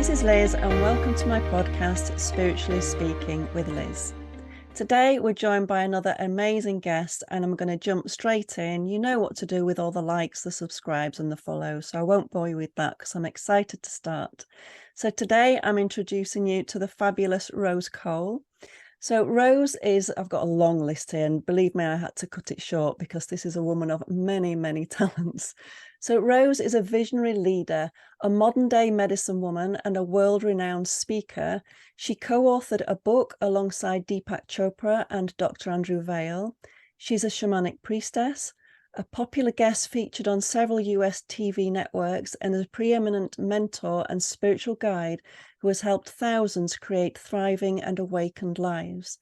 This is Liz, and welcome to my podcast, Spiritually Speaking with Liz. Today, we're joined by another amazing guest, and I'm going to jump straight in. You know what to do with all the likes, the subscribes, and the follows, so I won't bore you with that because I'm excited to start. So today, I'm introducing you to the fabulous Rose Cole. So Rose is, I've got a long list here, and believe me, I had to cut it short because this is a woman of many, many talents. So Rose is a visionary leader, a modern-day medicine woman, and a world-renowned speaker. She co-authored a book alongside Deepak Chopra and Dr. Andrew Weil. She's a shamanic priestess, a popular guest featured on several US TV networks, and a preeminent mentor and spiritual guide who has helped thousands create thriving and awakened lives.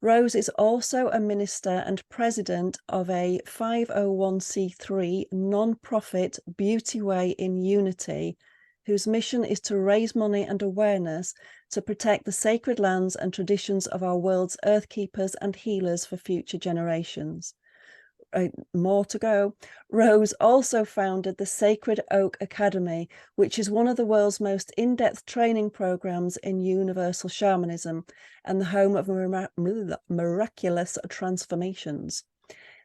Rose is also a minister and president of a 501c3 non-profit Beauty Way in Unity, whose mission is to raise money and awareness to protect the sacred lands and traditions of our world's earthkeepers and healers for future generations. More to go. Rose also founded the Sacred Oak Academy, which is one of the world's most in-depth training programs in universal shamanism and the home of miraculous transformations.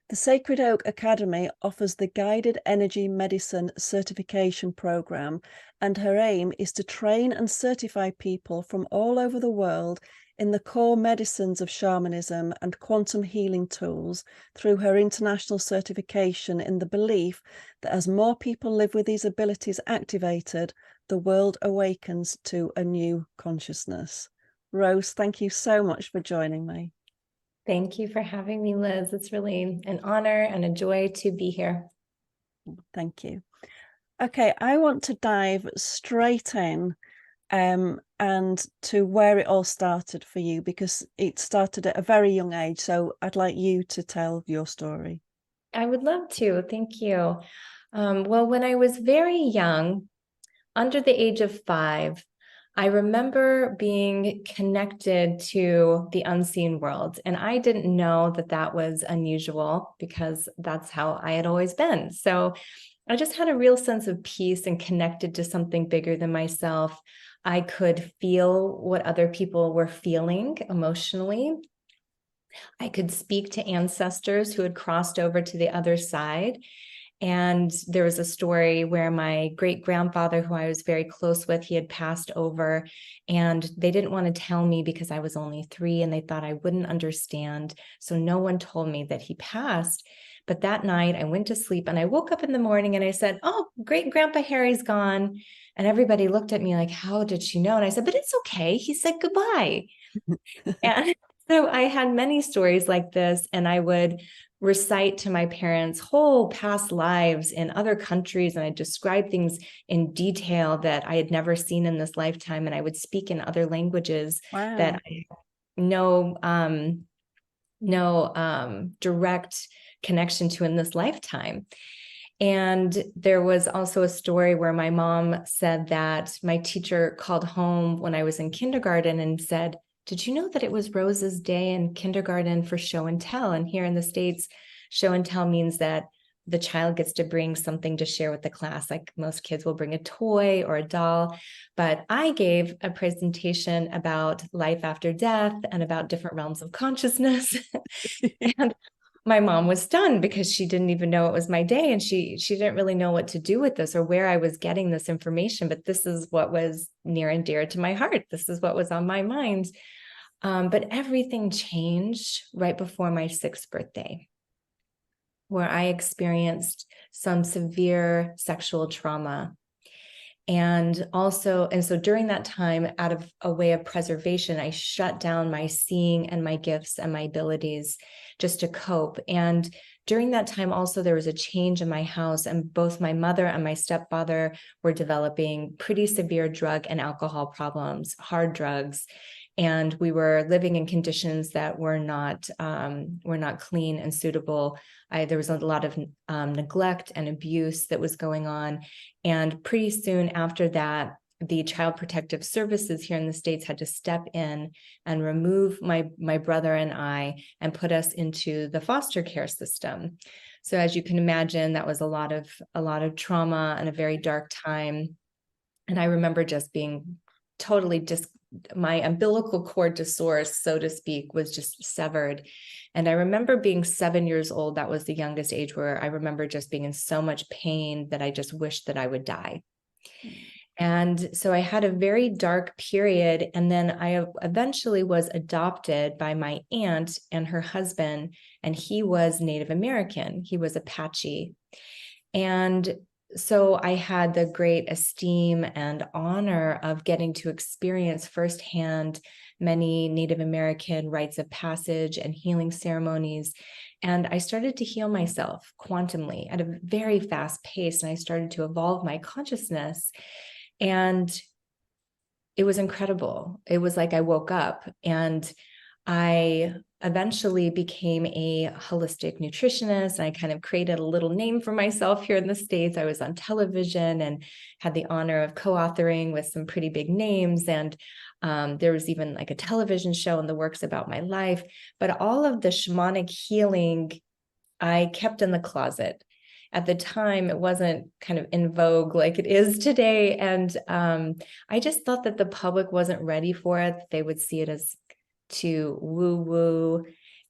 The Sacred Oak Academy offers the Guided Energy Medicine Certification Program, and her aim is to train and certify people from all over the world in the core medicines of shamanism and quantum healing tools through her international certification, in the belief that as more people live with these abilities activated, the world awakens to a new consciousness. Rose, thank you so much for joining me. Thank you for having me, Liz. It's really an honor and a joy to be here. Thank you. Okay, I want to dive straight in and to where it all started for you, because it started at a very young age. So I'd like you to tell your story. I would love to. Thank you. Well, when I was very young, under the age of 5, I remember being connected to the unseen world. And I didn't know that that was unusual because that's how I had always been. So I just had a real sense of peace and connected to something bigger than myself. I could feel what other people were feeling emotionally. I could speak to ancestors who had crossed over to the other side. And there was a story where my great-grandfather, who I was very close with, he had passed over, and they didn't want to tell me because I was only 3 and they thought I wouldn't understand. So no one told me that he passed. But that night I went to sleep and I woke up in the morning and I said, "Oh, great-grandpa Harry's gone." And everybody looked at me like, "How did she know?" And I said, "But it's okay. He said goodbye." And so I had many stories like this, and I would recite to my parents whole past lives in other countries, and I describe things in detail that I had never seen in this lifetime, and I would speak in other languages that I had no direct connection to in this lifetime. And there was also a story where my mom said that my teacher called home when I was in kindergarten and said, "Did you know that it was Rose's day in kindergarten for show and tell?" And here in the States, show and tell means that the child gets to bring something to share with the class. Like most kids will bring a toy or a doll. But I gave a presentation about life after death and about different realms of consciousness. And my mom was stunned because she didn't even know it was my day, and she didn't really know what to do with this or where I was getting this information. But this is what was near and dear to my heart. This is what was on my mind. But everything changed right before my 6th birthday, where I experienced some severe sexual trauma. And so during that time, out of a way of preservation, I shut down my seeing and my gifts and my abilities just to cope. And during that time, also, there was a change in my house, and both my mother and my stepfather were developing pretty severe drug and alcohol problems, hard drugs. And we were living in conditions that were not clean and suitable. There was a lot of neglect and abuse that was going on. And pretty soon after that, the Child Protective Services here in the States had to step in and remove my brother and I and put us into the foster care system. So as you can imagine, that was a lot of trauma and a very dark time. And I remember just being totally just, my umbilical cord to source, so to speak, was just severed. And I remember being 7 years old. That was the youngest age where I remember just being in so much pain that I just wished that I would die. And so I had a very dark period. And then I eventually was adopted by my aunt and her husband, and he was Native American. He was Apache. And so I had the great esteem and honor of getting to experience firsthand many Native American rites of passage and healing ceremonies. And I started to heal myself quantumly at a very fast pace. And I started to evolve my consciousness. And it was incredible. It was like I woke up, and I eventually became a holistic nutritionist. I kind of created a little name for myself here in the States. I was on television and had the honor of co-authoring with some pretty big names. And there was even like a television show in the works about my life. But all of the shamanic healing I kept in the closet. At the time, it wasn't kind of in vogue like it is today. And I just thought that the public wasn't ready for it. They would see it as too woo-woo.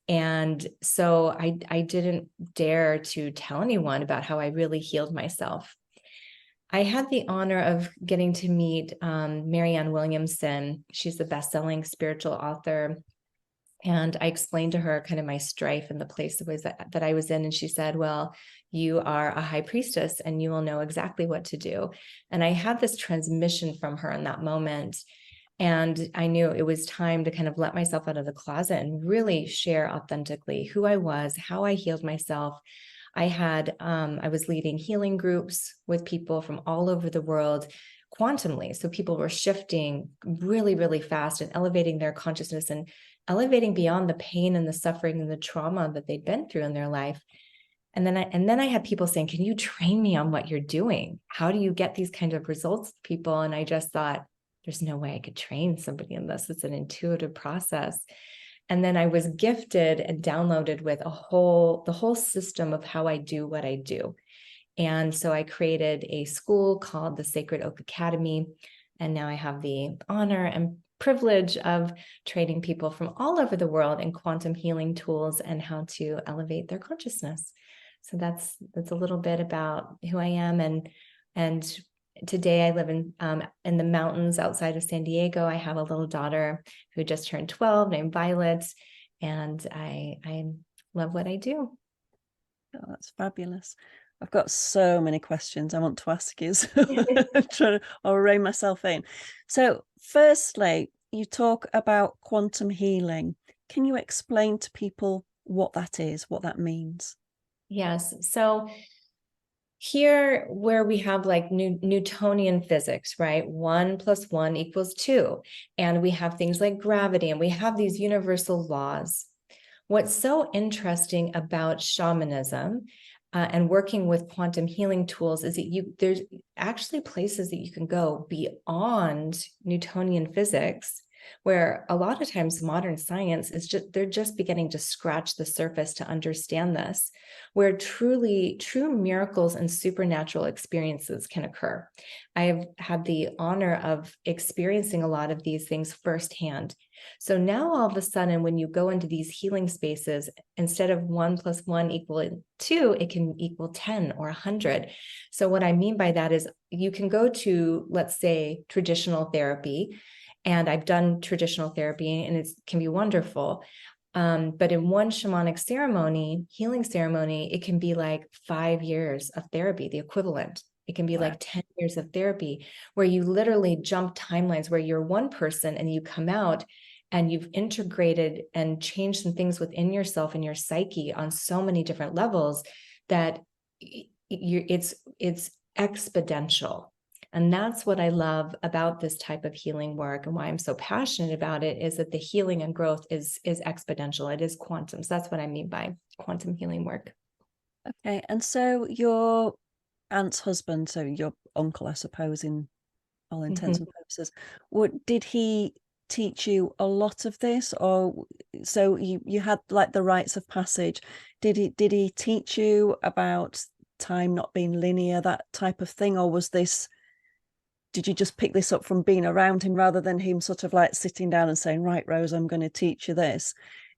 And so I didn't dare to tell anyone about how I really healed myself. I had the honor of getting to meet Marian Williamson. She's the best-selling spiritual author. And I explained to her kind of my strife and the place that I was in. And she said, well, you are a high priestess and you will know exactly what to do. And I had this transmission from her in that moment. And I knew it was time to kind of let myself out of the closet and really share authentically who I was, how I healed myself. I was leading healing groups with people from all over the world quantumly. So people were shifting really, really fast and elevating their consciousness and elevating beyond the pain and the suffering and the trauma that they'd been through in their life. And then I had people saying, can you train me on what you're doing? How do you get these kind of results with people? And I just thought, there's no way I could train somebody in this. It's an intuitive process. And then I was gifted and downloaded with the whole system of how I do what I do. And so I created a school called the Sacred Oak Academy. And now I have the honor and privilege of training people from all over the world in quantum healing tools and how to elevate their consciousness. So that's a little bit about who I am. And today I live in the mountains outside of San Diego. I have a little daughter who just turned 12 named Violet, and I love what I do. Oh, that's fabulous. I've got so many questions I want to ask you. So I'll rein myself in. So firstly, you talk about quantum healing. Can you explain to people what that is, what that means? Yes. So here where we have like Newtonian physics, right? 1 + 1 = 2. And we have things like gravity, and we have these universal laws. What's so interesting about shamanism and working with quantum healing tools is that there's actually places that you can go beyond Newtonian physics, where a lot of times modern science they're just beginning to scratch the surface to understand this, where true miracles and supernatural experiences can occur. I've had the honor of experiencing a lot of these things firsthand. So now all of a sudden, when you go into these healing spaces, instead of 1 + 1 = 2, it can equal 10 or 100. So what I mean by that is you can go to, let's say, traditional therapy. And I've done traditional therapy and it can be wonderful. But in one shamanic ceremony, healing ceremony, it can be like 5 years of therapy, the equivalent. It can be like 10 years of therapy, where you literally jump timelines, where you're one person and you come out and you've integrated and changed some things within yourself and your psyche on so many different levels that it's exponential. And that's what I love about this type of healing work, and why I'm so passionate about it, is that the healing and growth is exponential. It is quantum. So that's what I mean by quantum healing work. Okay. And so your aunt's husband, so your uncle, I suppose, in all intents and purposes, did he teach you a lot of this? Or so you had like the rites of passage. Did he teach you about time not being linear, that type of thing? Or was this did you just pick this up from being around him rather than him sort of like sitting down and saying, right, Rose, I'm going to teach you this?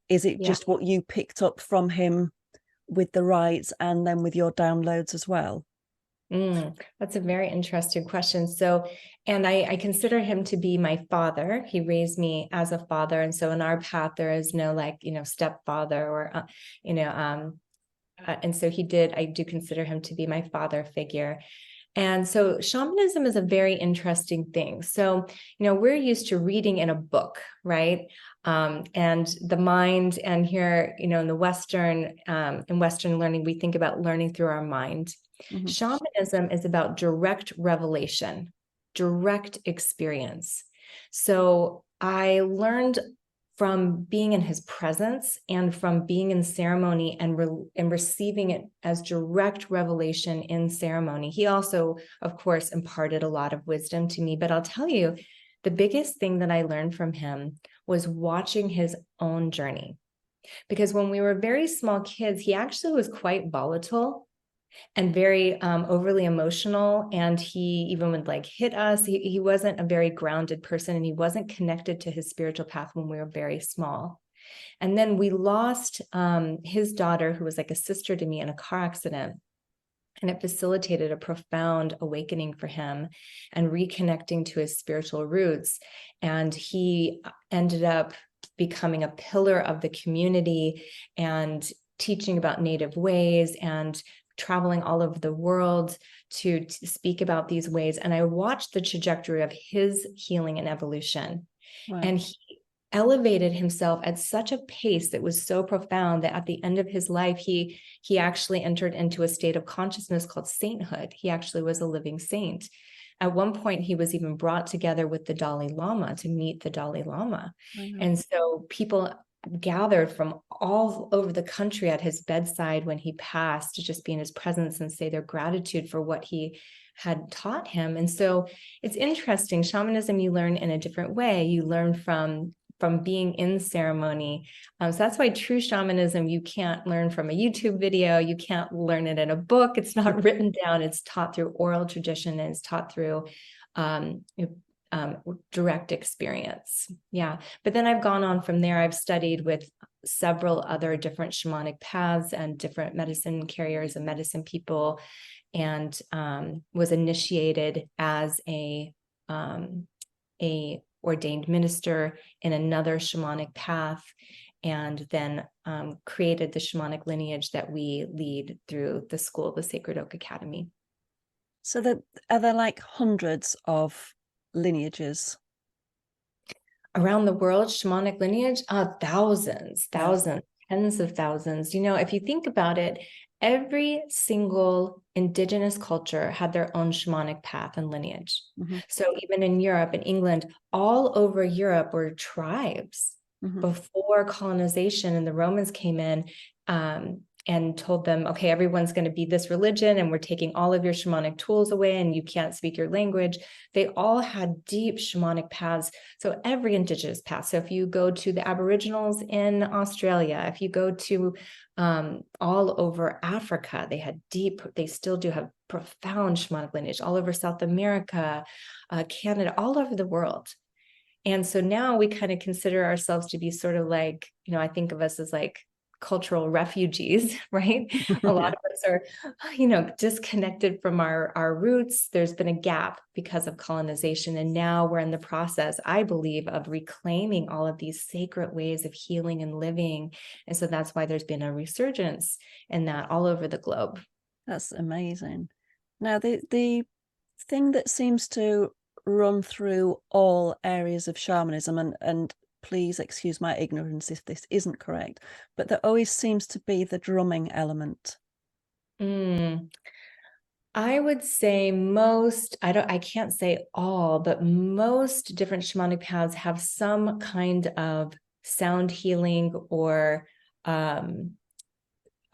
Is it just what you picked up from him with the rites and then with your downloads as well? That's a very interesting question. So, and I consider him to be my father. He raised me as a father. And so in our path, there is no like, stepfather or, and so I do consider him to be my father figure. And so shamanism is a very interesting thing. So, we're used to reading in a book, right? And the mind, and here, in the Western learning, we think about learning through our mind. Mm-hmm. Shamanism is about direct revelation, direct experience. So I learned from being in his presence and from being in ceremony and receiving it as direct revelation in ceremony. He also, of course, imparted a lot of wisdom to me, but I'll tell you, the biggest thing that I learned from him was watching his own journey. Because when we were very small kids, he actually was quite volatile and very overly emotional. And he even would like hit us. He wasn't a very grounded person, and he wasn't connected to his spiritual path when we were very small. And then we lost his daughter, who was like a sister to me, in a car accident. And it facilitated a profound awakening for him and reconnecting to his spiritual roots. And he ended up becoming a pillar of the community and teaching about native ways and traveling all over the world to speak about these ways. And I watched the trajectory of his healing and evolution. Wow. And he elevated himself at such a pace that was so profound that at the end of his life, he actually entered into a state of consciousness called sainthood. He actually was a living saint. At one point, he was even brought together with the Dalai Lama to meet the Dalai Lama. And so people gathered from all over the country at his bedside when he passed to just be in his presence and say their gratitude for what he had taught him. And so it's interesting. Shamanism, you learn in a different way. You learn from being in ceremony. So that's why true shamanism, you can't learn from a YouTube video. You can't learn it in a book. It's not written down. It's taught through oral tradition, and it's taught through direct experience. Yeah. But then I've gone on from there. I've studied with several other different shamanic paths and different medicine carriers and medicine people, and was initiated as a ordained minister in another shamanic path, and then created the shamanic lineage that we lead through the school, the Sacred Oak Academy. So are there like hundreds of lineages around the world? Shamanic lineage, thousands, tens of thousands. If you think about it, every single indigenous culture had their own shamanic path and lineage. Mm-hmm. So even in Europe and England, all over Europe were tribes. Mm-hmm. Before colonization, and the Romans came in and told them, okay, everyone's going to be this religion, and we're taking all of your shamanic tools away, and you can't speak your language. They all had deep shamanic paths. So every indigenous path. So if you go to the Aboriginals in Australia, if you go to all over Africa, they still do have profound shamanic lineage, all over South America, Canada, all over the world. And so now we kind of consider ourselves to be sort of like, I think of us as like cultural refugees, right? A lot of us are, disconnected from our roots. There's been a gap because of colonization. And now we're in the process, I believe, of reclaiming all of these sacred ways of healing and living. And so that's why there's been a resurgence in that all over the globe. That's amazing. Now, the thing that seems to run through all areas of shamanism, and please excuse my ignorance if this isn't correct, but there always seems to be the drumming element. I would say most, I can't say all, but most different shamanic paths have some kind of sound healing or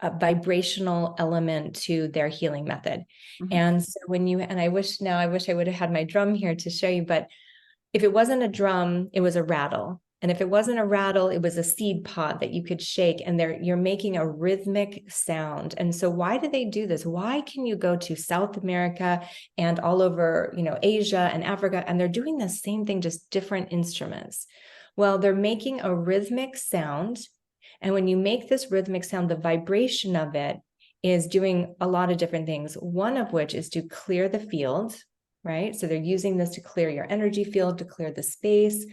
a vibrational element to their healing method. Mm-hmm. And so I wish I would have had my drum here to show you, but if it wasn't a drum, it was a rattle. And if it wasn't a rattle, it was a seed pod that you could shake, and you're making a rhythmic sound. And so why do they do this? Why can you go to South America and all over, Asia and Africa, and they're doing the same thing, just different instruments? Well, they're making a rhythmic sound. And when you make this rhythmic sound, the vibration of it is doing a lot of different things. One of which is to clear the field, right? So they're using this to clear your energy field, to clear the space.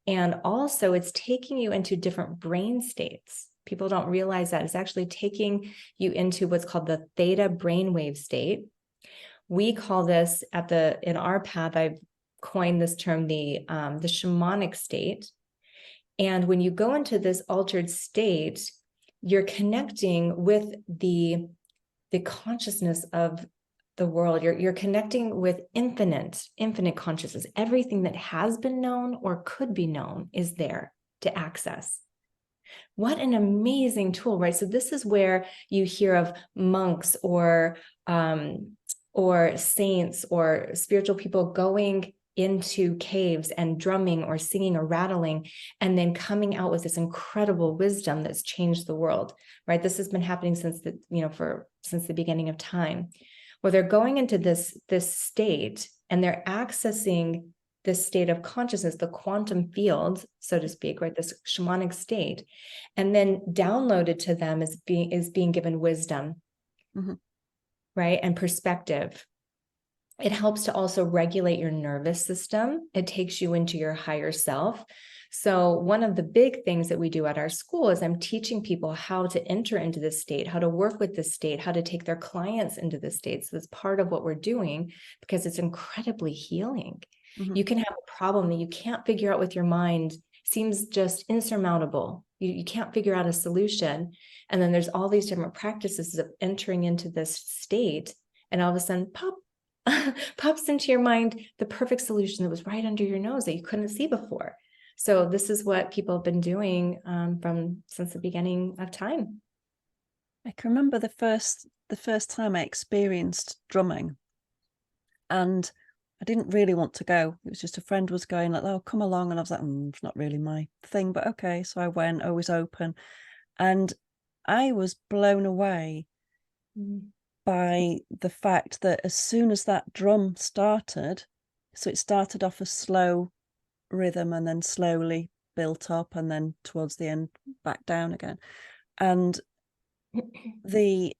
And also it's taking you into different brain states. People don't realize that it's actually taking you into what's called the theta brainwave state. We call this in our path, I've coined this term, the shamanic state. And when you go into this altered state, you're connecting with the consciousness of the world. You're connecting with infinite consciousness. Everything that has been known or could be known is there to access. What an amazing tool, right? So this is where you hear of monks or saints or spiritual people going into caves and drumming or singing or rattling, and then coming out with this incredible wisdom that's changed the world, right? This has been happening since the beginning of time. Well, they're going into this state, and they're accessing this state of consciousness, the quantum field, so to speak, right? This shamanic state, and then downloaded to them is being given wisdom, right? And perspective. It helps to also regulate your nervous system. It takes you into your higher self. So one of the big things that we do at our school is I'm teaching people how to enter into this state, how to work with this state, how to take their clients into this state. So that's part of what we're doing, because it's incredibly healing. You can have a problem that you can't figure out with your mind, seems just insurmountable. You can't figure out a solution. And then there's all these different practices of entering into this state, and all of a sudden, pops into your mind the perfect solution that was right under your nose that you couldn't see before. So this is what people have been doing since the beginning of time. I can remember the first time I experienced drumming, and I didn't really want to go. It was just a friend was going like, "Oh, come along," and I was like, "It's not really my thing," but okay. So I went. I was open, and I was blown away by the fact that as soon as that drum started, so it started off a slow rhythm and then slowly built up, and then towards the end back down again. And the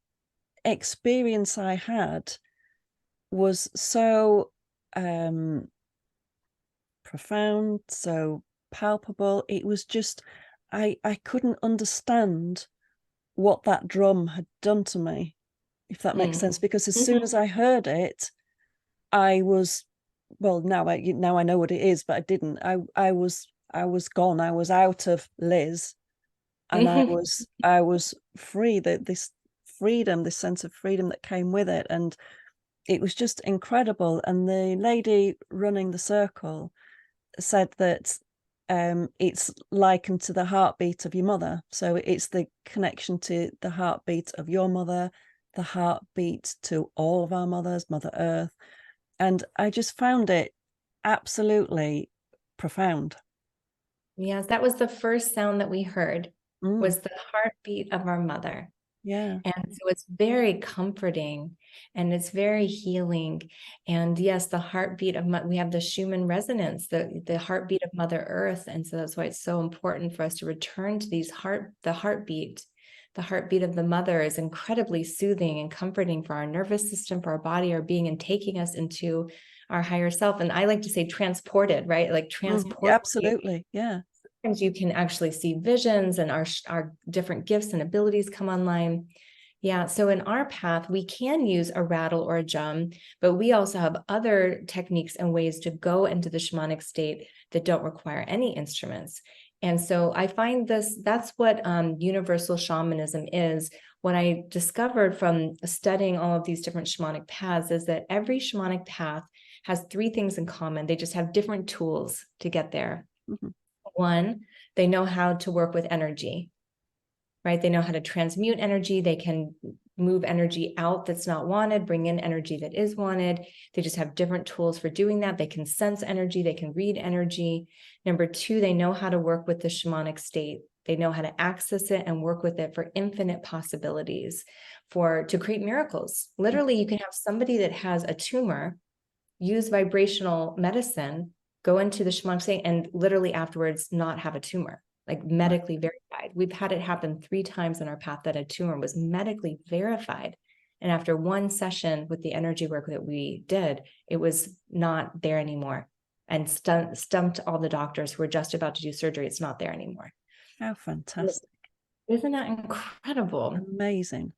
experience I had was so profound, so palpable. It was just, I couldn't understand what that drum had done to me, if that makes sense, because as soon as I heard it, I was, well, now I know what it is, but I didn't. I was gone. I was out of Liz, and I was free. This freedom, this sense of freedom that came with it, and it was just incredible. And the lady running the circle said that it's likened to the heartbeat of your mother. So it's the connection to the heartbeat of your mother, the heartbeat to all of our mothers, Mother Earth. And I just found it absolutely profound. Yes, that was the first sound that we heard, was the heartbeat of our mother. Yeah. And so it's very comforting and it's very healing. And yes, the heartbeat of we have the Schumann resonance, the heartbeat of Mother Earth. And so that's why it's so important for us to return to the heartbeat. The heartbeat of the mother is incredibly soothing and comforting for our nervous system, for our body, our being, and taking us into our higher self. And I like to say transported, right? Like transport. Absolutely. Yeah. Sometimes you can actually see visions and our different gifts and abilities come online. Yeah. So in our path, we can use a rattle or a drum, but we also have other techniques and ways to go into the shamanic state that don't require any instruments. And so I find that's what universal shamanism is. What I discovered from studying all of these different shamanic paths is that every shamanic path has three things in common. They just have different tools to get there. One, they know how to work with energy. right? They know how to transmute energy. They can move energy out that's not wanted, bring in energy that is wanted. They just have different tools for doing that. They can sense energy. They can read energy. Number two, they know how to work with the shamanic state. They know how to access it and work with it for infinite possibilities, to create miracles. Literally, you can have somebody that has a tumor use vibrational medicine, go into the shamanic state, and literally afterwards not have a tumor, like medically verified. We've had it happen 3 times in our path that a tumor was medically verified. And after one session with the energy work that we did, it was not there anymore, and stumped all the doctors who were just about to do surgery. It's not there anymore. How fantastic. Isn't that incredible? Amazing.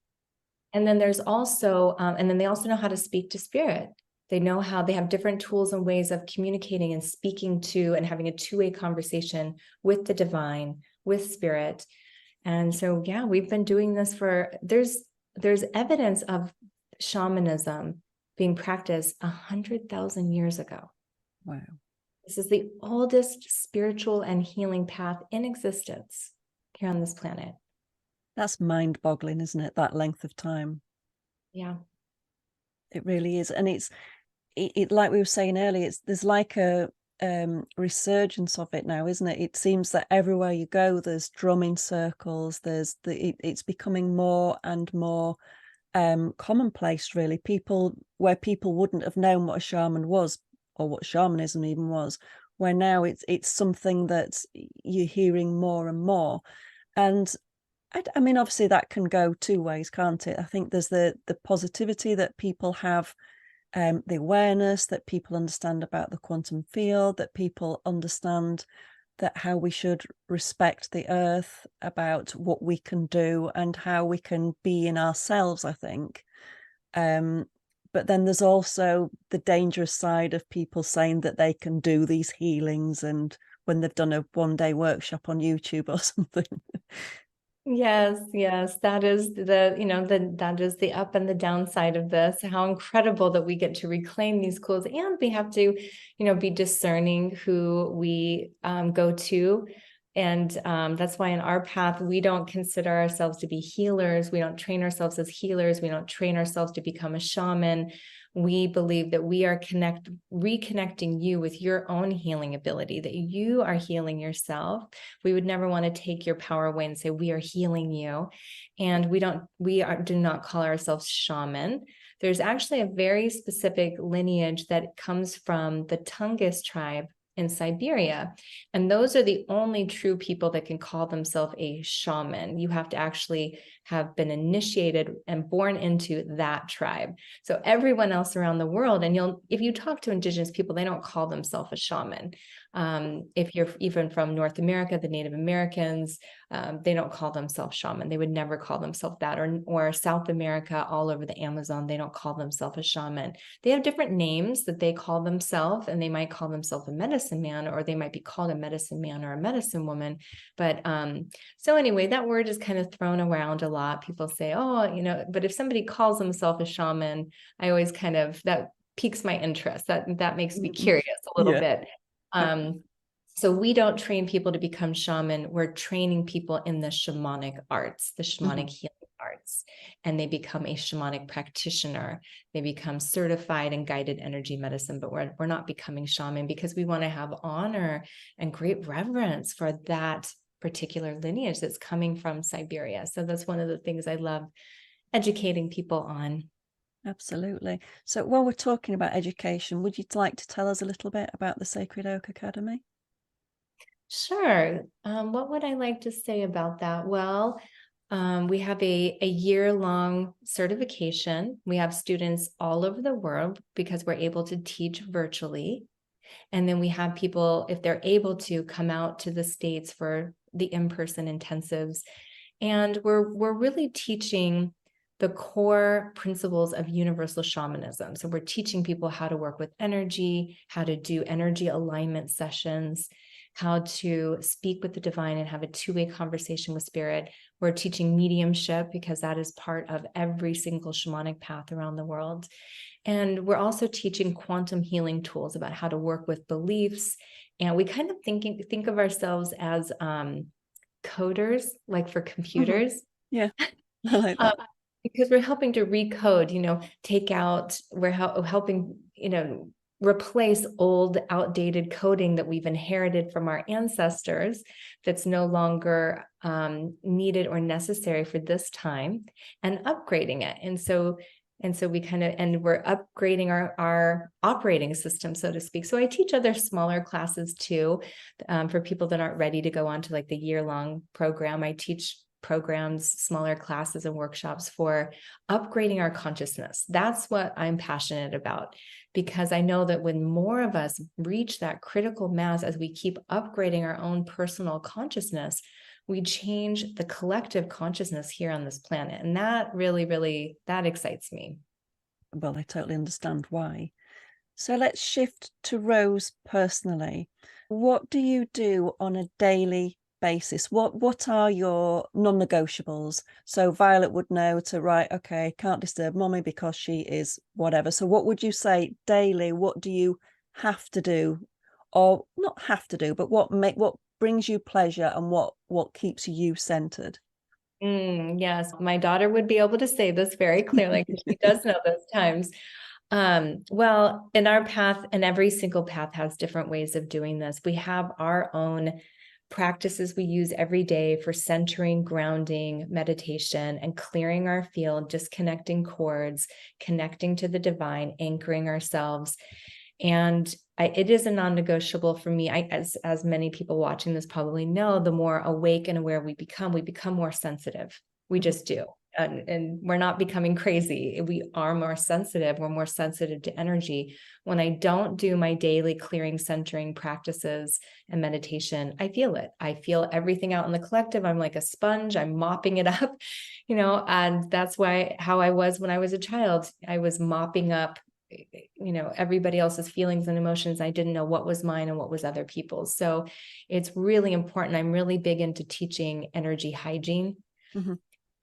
And then there's also, and then they also know how to speak to spirit. They know how they have different tools and ways of communicating and speaking to and having a two-way conversation with the divine, with spirit. And so, yeah, we've been doing this there's evidence of shamanism being practiced 100,000 years ago. Wow. This is the oldest spiritual and healing path in existence here on this planet. That's mind-boggling, isn't it? That length of time. Yeah. It really is. And it's like we were saying earlier, there's like a resurgence of it now, isn't it? It seems that everywhere you go, there's drumming circles. It's becoming more and more commonplace, really. Where people wouldn't have known what a shaman was, or what shamanism even was, where now it's something that you're hearing more and more. And I mean, obviously that can go 2 ways, can't it? I think there's the positivity that people have, the awareness that people understand about the quantum field, that people understand that how we should respect the earth, about what we can do and how we can be in ourselves, I think. But then there's also the dangerous side of people saying that they can do these healings, and when they've done a 1-day workshop on YouTube or something. Yes, that is that is the up and the downside of this. How incredible that we get to reclaim these schools, and we have to, be discerning who we go to. And that's why in our path, we don't consider ourselves to be healers. We don't train ourselves as healers. We don't train ourselves to become a shaman. We believe that we are reconnecting you with your own healing ability, that you are healing yourself. We would never want to take your power away and say, we are healing you. And do not call ourselves shaman. There's actually a very specific lineage that comes from the Tungus tribe in Siberia. And those are the only true people that can call themselves a shaman. You have to actually have been initiated and born into that tribe. So everyone else around the world, and if you talk to indigenous people, they don't call themselves a shaman. If you're even from North America, the Native Americans, they don't call themselves shaman. They would never call themselves that. Or South America, all over the Amazon, they don't call themselves a shaman. They have different names that they call themselves, and they might call themselves a medicine man, or they might be called a medicine man or a medicine woman. But so anyway, that word is kind of thrown around a lot. People say, oh, but if somebody calls themselves a shaman, I always that piques my interest. That makes me curious a little bit. So we don't train people to become shaman. We're training people in the shamanic arts, the shamanic healing arts, and they become a shamanic practitioner. They become certified in guided energy medicine, but we're not becoming shaman, because we want to have honor and great reverence for that particular lineage that's coming from Siberia. So that's one of the things I love educating people on. Absolutely. So while we're talking about education, would you like to tell us a little bit about the Sacred Oak Academy? Sure. What would I like to say about that? Well, we have a year-long certification. We have students all over the world because we're able to teach virtually. And then we have people, if they're able to, come out to the States for the in-person intensives. And we're really teaching the core principles of universal shamanism. So we're teaching people how to work with energy, how to do energy alignment sessions, how to speak with the divine and have a two-way conversation with spirit. We're teaching mediumship, because that is part of every single shamanic path around the world. And we're also teaching quantum healing tools about how to work with beliefs. And we kind of think of ourselves as coders, like for computers. Yeah, I like that. Because we're helping to recode, take out, we're helping, replace old, outdated coding that we've inherited from our ancestors that's no longer needed or necessary for this time, and upgrading it. And so we're upgrading our operating system, so to speak. So I teach other smaller classes too, for people that aren't ready to go on to like the year-long program. I teach programs, smaller classes and workshops for upgrading our consciousness. That's what I'm passionate about, because I know that when more of us reach that critical mass, as we keep upgrading our own personal consciousness, we change the collective consciousness here on this planet. And that really, really, that excites me. Well, I totally understand why. So let's shift to Rose personally. What do you do on a daily basis? What are your non-negotiables? So Violet would know to write, okay, can't disturb mommy because she is whatever. So what would you say daily? What do you have to do, or not have to do, but what brings you pleasure and what keeps you centered? Yes, my daughter would be able to say this very clearly because she does know those times. Well, in our path, and every single path has different ways of doing this. We have our own practices we use every day for centering, grounding, meditation, and clearing our field, disconnecting cords, connecting to the divine, anchoring ourselves. And it is a non-negotiable for me. As many people watching this probably know, the more awake and aware we become more sensitive. We just do. And we're not becoming crazy. We are more sensitive. We're more sensitive to energy. When I don't do my daily clearing, centering practices and meditation, I feel it. I feel everything out in the collective. I'm like a sponge. I'm mopping it up, and that's how I was when I was a child. I was mopping up everybody else's feelings and emotions. I didn't know what was mine and what was other people's. So it's really important. I'm really big into teaching energy hygiene. Mm-hmm.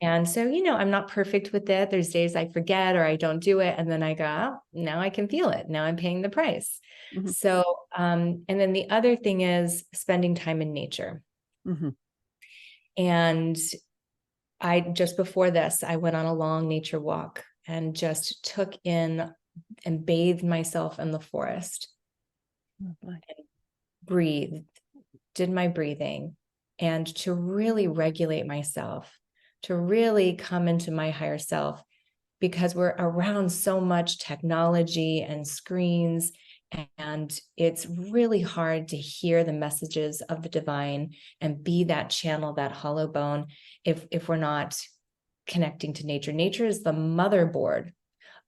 And so, I'm not perfect with it. There's days I forget or I don't do it. And then I go, oh, now I can feel it. Now I'm paying the price. Mm-hmm. So, and then the other thing is spending time in nature. Mm-hmm. And just before this, I went on a long nature walk and just took in and bathed myself in the forest. Lovely. Breathed, did my breathing, and to really regulate myself, to really come into my higher self, because we're around so much technology and screens, and it's really hard to hear the messages of the divine and be that channel, that hollow bone, if we're not connecting to nature. Nature is the motherboard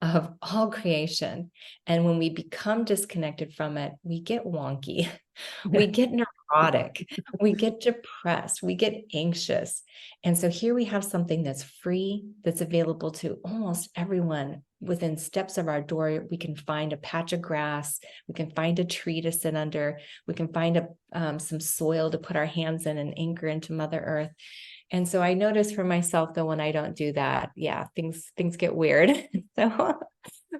of all creation. And when we become disconnected from it, we get wonky, we get neurotic, we get depressed, we get anxious. And so here we have something that's free, that's available to almost everyone. Within steps of our door, we can find a patch of grass, we can find a tree to sit under, we can find some soil to put our hands in and anchor into Mother Earth. And so I notice for myself, though, when I don't do that, things get weird. So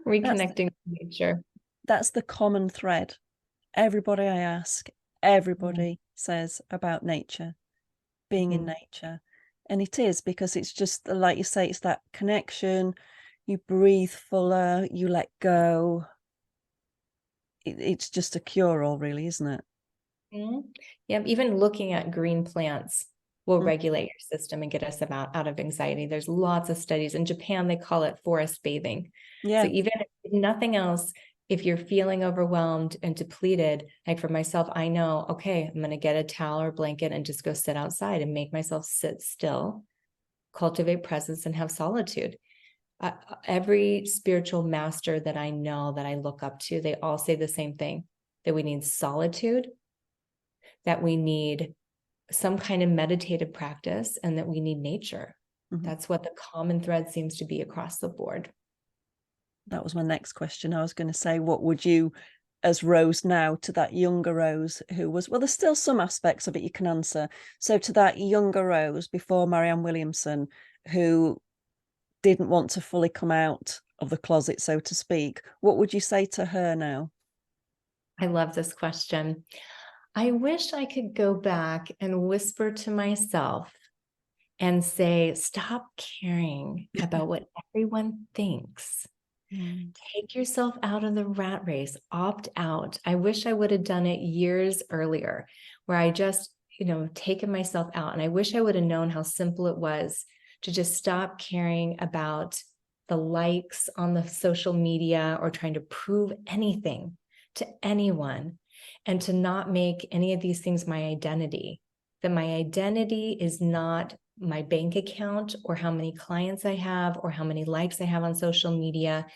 reconnecting to nature. That's the common thread. Everybody I ask, everybody says about nature, being in nature. And it is, because it's just, like you say, it's that connection. You breathe fuller, you let go. It's just a cure-all, really, isn't it? Yeah, even looking at green plants will regulate your system and get us out of anxiety. There's lots of studies. In Japan, they call it forest bathing. Yeah. So even if nothing else, if you're feeling overwhelmed and depleted, like for myself, I know, okay, I'm going to get a towel or blanket and just go sit outside and make myself sit still, cultivate presence, and have solitude. Every spiritual master that I know, that I look up to, they all say the same thing, that we need solitude, that we need some kind of meditative practice, and that we need nature. That's what the common thread seems to be across the board. That was my next question. I was going to say, what would you, as Rose now, to that younger Rose who was, well, there's still some aspects of it you can answer. So to that younger Rose before Marian Williamson, who didn't want to fully come out of the closet, so to speak, what would you say to her now? I love this question. I wish I could go back and whisper to myself and say, stop caring about what everyone thinks. Take yourself out of the rat race, opt out. I wish I would have done it years earlier, where I just, taken myself out. And I wish I would have known how simple it was to just stop caring about the likes on the social media or trying to prove anything to anyone, and to not make any of these things my identity. That my identity is not my bank account or how many clients I have or how many likes I have on social media.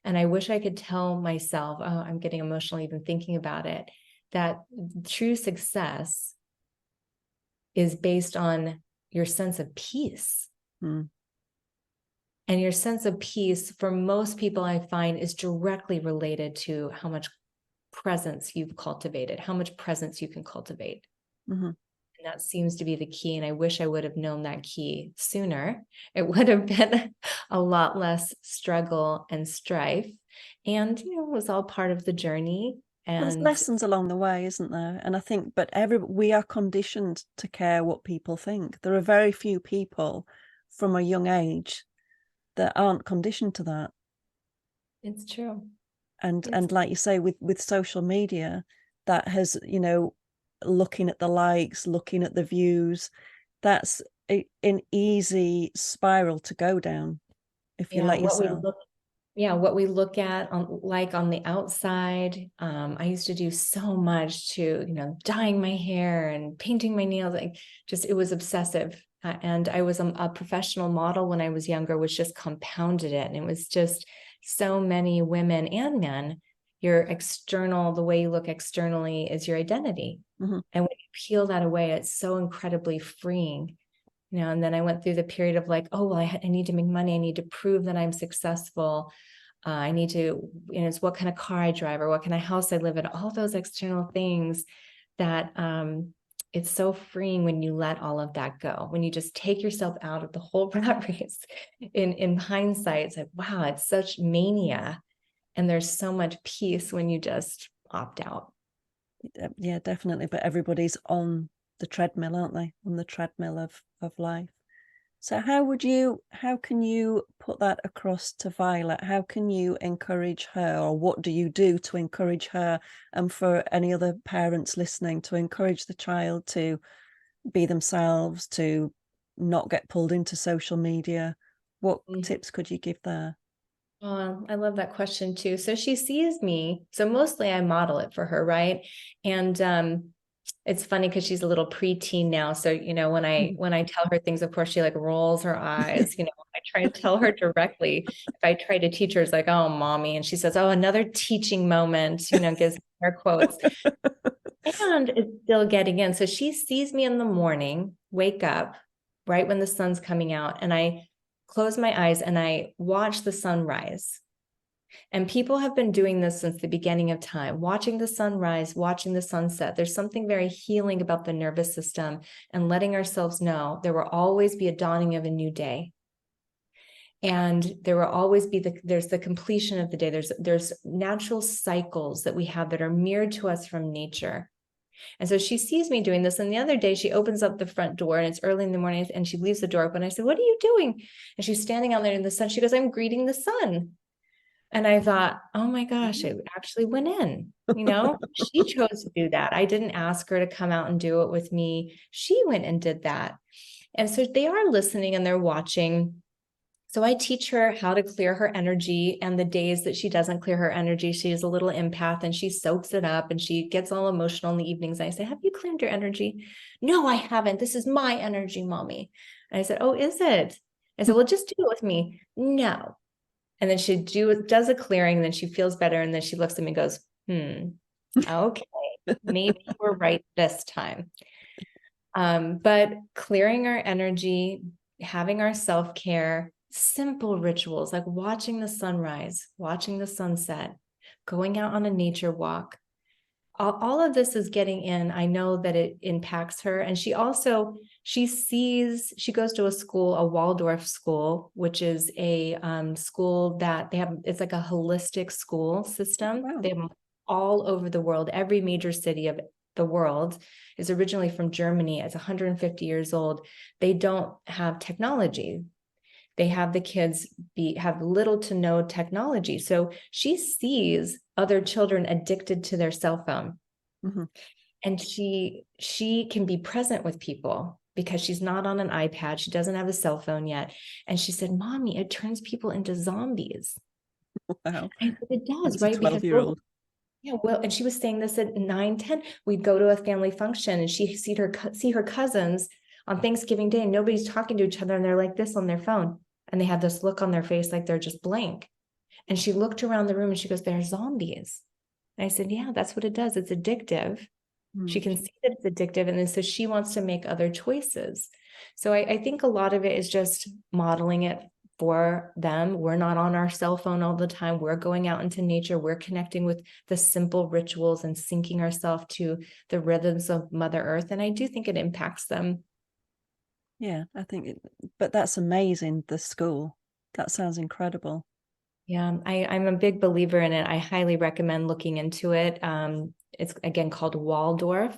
And I wish I could tell myself, oh, I'm getting emotional even thinking about it, that true success is based on your sense of peace. And your sense of peace, for most people, I find, is directly related to how much presence you've cultivated, how much presence you can cultivate. And that seems to be the key. And I wish I would have known that key sooner. It would have been a lot less struggle and strife. And, it was all part of the journey. And there's lessons along the way, isn't there? And I think, but we are conditioned to care what people think. There are very few people from a young age that aren't conditioned to that. It's true. And like you say, with social media, that has, looking at the likes, looking at the views, that's an easy spiral to go down if you let yourself. What we look at on the outside. I used to do so much to, dyeing my hair and painting my nails. It was obsessive. And I was a professional model when I was younger, which just compounded it. And it was just so many women and men. Your external, the way you look externally is your identity. And when you peel that away, it's so incredibly freeing. And then I went through the period of like, oh, well, I need to make money. I need to prove that I'm successful. I need to, it's what kind of car I drive or what kind of house I live in, all those external things that it's so freeing when you let all of that go, when you just take yourself out of the whole rat race. In hindsight, it's like, wow, it's such mania. And there's so much peace when you just opt out. Yeah, definitely. But everybody's on the treadmill, aren't they? On the treadmill of life. So how can you put that across to Violet? How can you encourage her, or what do you do to encourage her, and for any other parents listening, to encourage the child to be themselves, to not get pulled into social media? What tips could you give there? Oh, I love that question too. So she sees me. So mostly I model it for her, right? And it's funny because she's a little preteen now. So, when I tell her things, of course, she like rolls her eyes. I try to tell her directly. If I try to teach her, it's like, oh, mommy. And she says, oh, another teaching moment, gives her quotes. And it's still getting in. So she sees me in the morning, wake up right when the sun's coming out, and I close my eyes and I watch the sun rise. And people have been doing this since the beginning of time, watching the sunrise, watching the sunset. There's something very healing about the nervous system and letting ourselves know there will always be a dawning of a new day. And there will always be there's the completion of the day. There's natural cycles that we have that are mirrored to us from nature. And so she sees me doing this. And the other day she opens up the front door and it's early in the morning and she leaves the door open. I said, what are you doing? And she's standing out there in the sun. She goes, I'm greeting the sun. And I thought, oh my gosh, it actually went in, she chose to do that. I didn't ask her to come out and do it with me. She went and did that. And so they are listening and they're watching. So I teach her how to clear her energy, and the days that she doesn't clear her energy, she is a little empath and she soaks it up and she gets all emotional in the evenings. I say, have you cleared your energy? No, I haven't. This is my energy, mommy. And I said, oh, is it? I said, well, just do it with me. No. And then she does a clearing, and then she feels better. And then she looks at me and goes, okay, maybe we're right this time. But clearing our energy, having our self-care, simple rituals like watching the sunrise, watching the sunset, going out on a nature walk. All of this is getting in. I know that it impacts her. And she goes to a school, a Waldorf school, which is a school that it's like a holistic school system. Wow. They have them all over the world, every major city of the world, is originally from Germany. It's 150 years old. They don't have technology. They have the kids have little to no technology. So she sees other children addicted to their cell phone. Mm-hmm. And she can be present with people because she's not on an iPad. She doesn't have a cell phone yet. And she said, Mommy, it turns people into zombies. Wow. I said, it does, That's right? a 12-year-old. Yeah, well, and she was saying this at 9, 10. We'd go to a family function and she'd see her cousins on Thanksgiving Day, and nobody's talking to each other, and they're like this on their phone. And they have this look on their face like they're just blank. And she looked around the room and she goes, they're zombies. And I said, yeah, that's what it does. It's addictive. She can see that it's addictive. And then so she wants to make other choices. So I think a lot of it is just modeling it for them. We're not on our cell phone all the time. We're going out into nature. We're connecting with the simple rituals and syncing ourselves to the rhythms of Mother Earth. And I do think it impacts them. Yeah, I think, but that's amazing, the school. That sounds incredible. Yeah, I'm a big believer in it. I highly recommend looking into it. It's again called Waldorf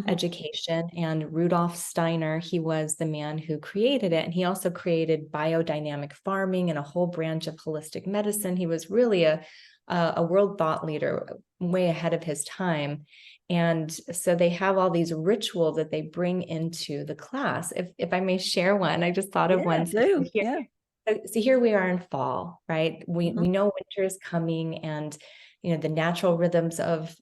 Education, and Rudolf Steiner, he was the man who created it. And he also created biodynamic farming and a whole branch of holistic medicine. He was really a world thought leader, way ahead of his time. And so they have all these rituals that they bring into the class. If I may share one, I just thought of one. Yeah. So here we are in fall, right? We know winter is coming, and the natural rhythms of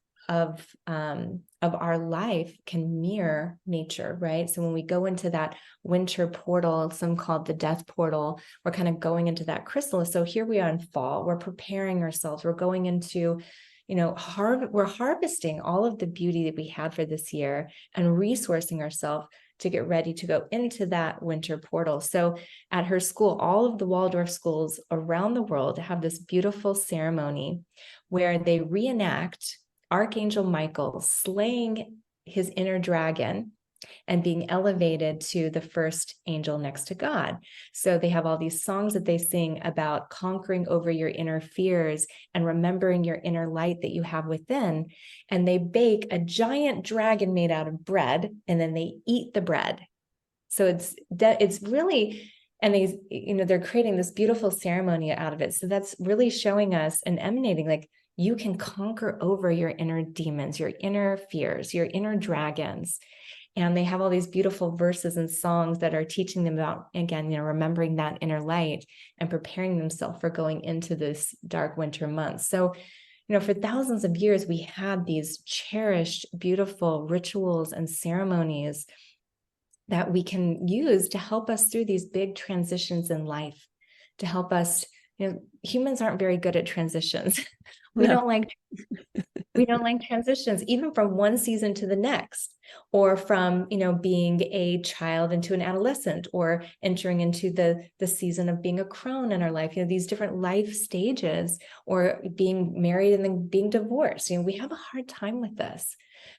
our life can mirror nature, right? So when we go into that winter portal, some called the death portal, we're kind of going into that chrysalis. So here we are in fall. We're preparing ourselves. We're going into we're harvesting all of the beauty that we had for this year and resourcing ourselves to get ready to go into that winter portal. So at her school, all of the Waldorf schools around the world have this beautiful ceremony where they reenact Archangel Michael slaying his inner dragon and being elevated to the first angel next to God. So they have all these songs that they sing about conquering over your inner fears and remembering your inner light that you have within. And they bake a giant dragon made out of bread, and then they eat the bread. So it's really, and they're creating this beautiful ceremony out of it. So that's really showing us and emanating like, you can conquer over your inner demons, your inner fears, your inner dragons. And they have all these beautiful verses and songs that are teaching them about, again, remembering that inner light and preparing themselves for going into this dark winter months. So, for thousands of years, we had these cherished, beautiful rituals and ceremonies that we can use to help us through these big transitions in life, to help us. Humans aren't very good at transitions. We don't like transitions, even from one season to the next, or from, being a child into an adolescent, or entering into the season of being a crone in our life, these different life stages, or being married and then being divorced. We have a hard time with this.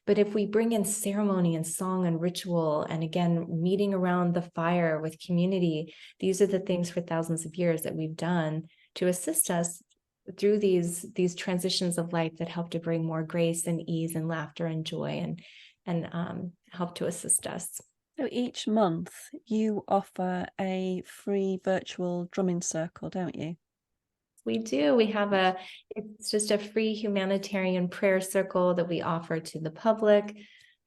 But if we bring in ceremony and song and ritual, and again, meeting around the fire with community, these are the things for thousands of years that we've done to assist us through these transitions of life that help to bring more grace and ease and laughter and joy and help to assist us. So each month you offer a free virtual drumming circle, don't you? We do. We have it's just a free humanitarian prayer circle that we offer to the public,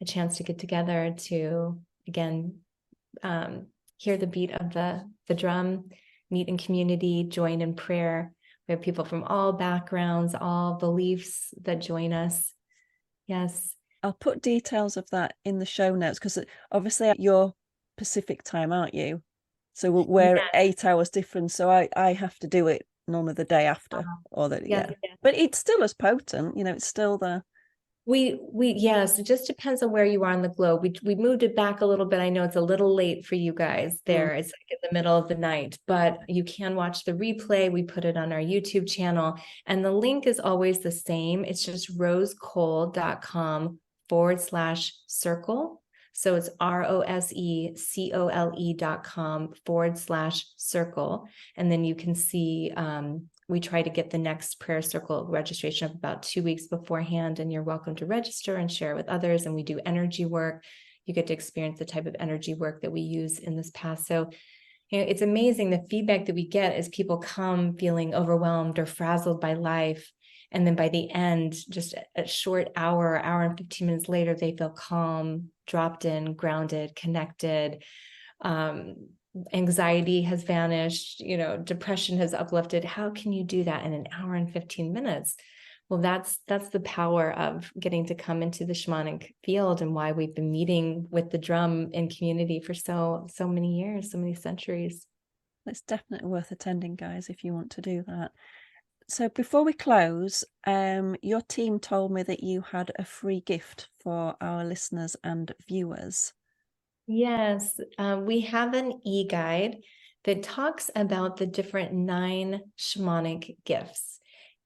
a chance to get together to, again, hear the beat of the drum, meet in community, join in prayer. We have people from all backgrounds, all beliefs that join us. Yes. I'll put details of that in the show notes, because obviously you're Pacific time, aren't you? So we're 8 hours different. So I have to do it normally the day after, or that, yeah. But it's still as potent, it's still the. Yes, it just depends on where you are on the globe. We moved it back a little bit. I know it's a little late for you guys there. It's like in the middle of the night, but you can watch the replay. We put it on our YouTube channel, and the link is always the same. It's just rosecole.com/circle. So it's ROSECOLE.com/circle. And then you can see we try to get the next prayer circle registration up about 2 weeks beforehand, and you're welcome to register and share with others. And we do energy work. You get to experience the type of energy work that we use in this path. So, it's amazing the feedback that we get as people come feeling overwhelmed or frazzled by life. And then by the end, just a short hour and 15 minutes later, they feel calm, dropped in, grounded, connected. Anxiety has vanished, depression has uplifted. How can you do that in an hour and 15 minutes? Well, that's the power of getting to come into the shamanic field, and why we've been meeting with the drum in community for so many years, so many centuries. It's definitely worth attending, guys, if you want to do that. So before we close, your team told me that you had a free gift for our listeners and viewers. Yes, we have an e-guide that talks about the different 9 shamanic gifts.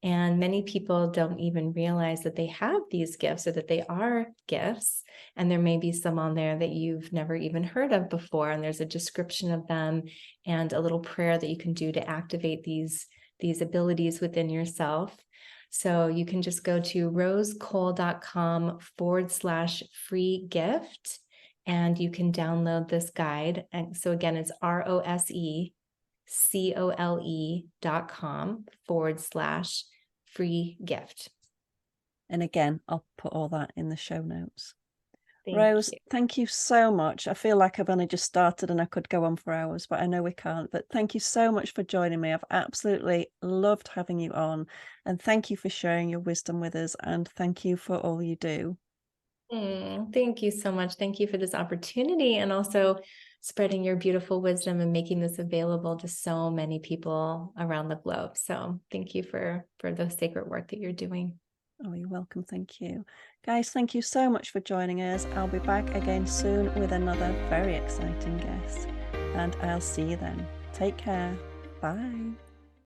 And many people don't even realize that they have these gifts, or that they are gifts. And there may be some on there that you've never even heard of before. And there's a description of them and a little prayer that you can do to activate these abilities within yourself. So you can just go to rosecole.com/free gift. And you can download this guide. And so again, it's ROSECOLE.com/free gift. And again, I'll put all that in the show notes. Thank you. Thank you so much. I feel like I've only just started and I could go on for hours, but I know we can't. But thank you so much for joining me. I've absolutely loved having you on. And thank you for sharing your wisdom with us. And thank you for all you do. Thank you so much. Thank you for this opportunity, and also spreading your beautiful wisdom and making this available to so many people around the globe. So thank you for the sacred work that you're doing. Oh, you're welcome. Thank you. Guys, thank you so much for joining us. I'll be back again soon with another very exciting guest, and I'll see you then. Take care. Bye.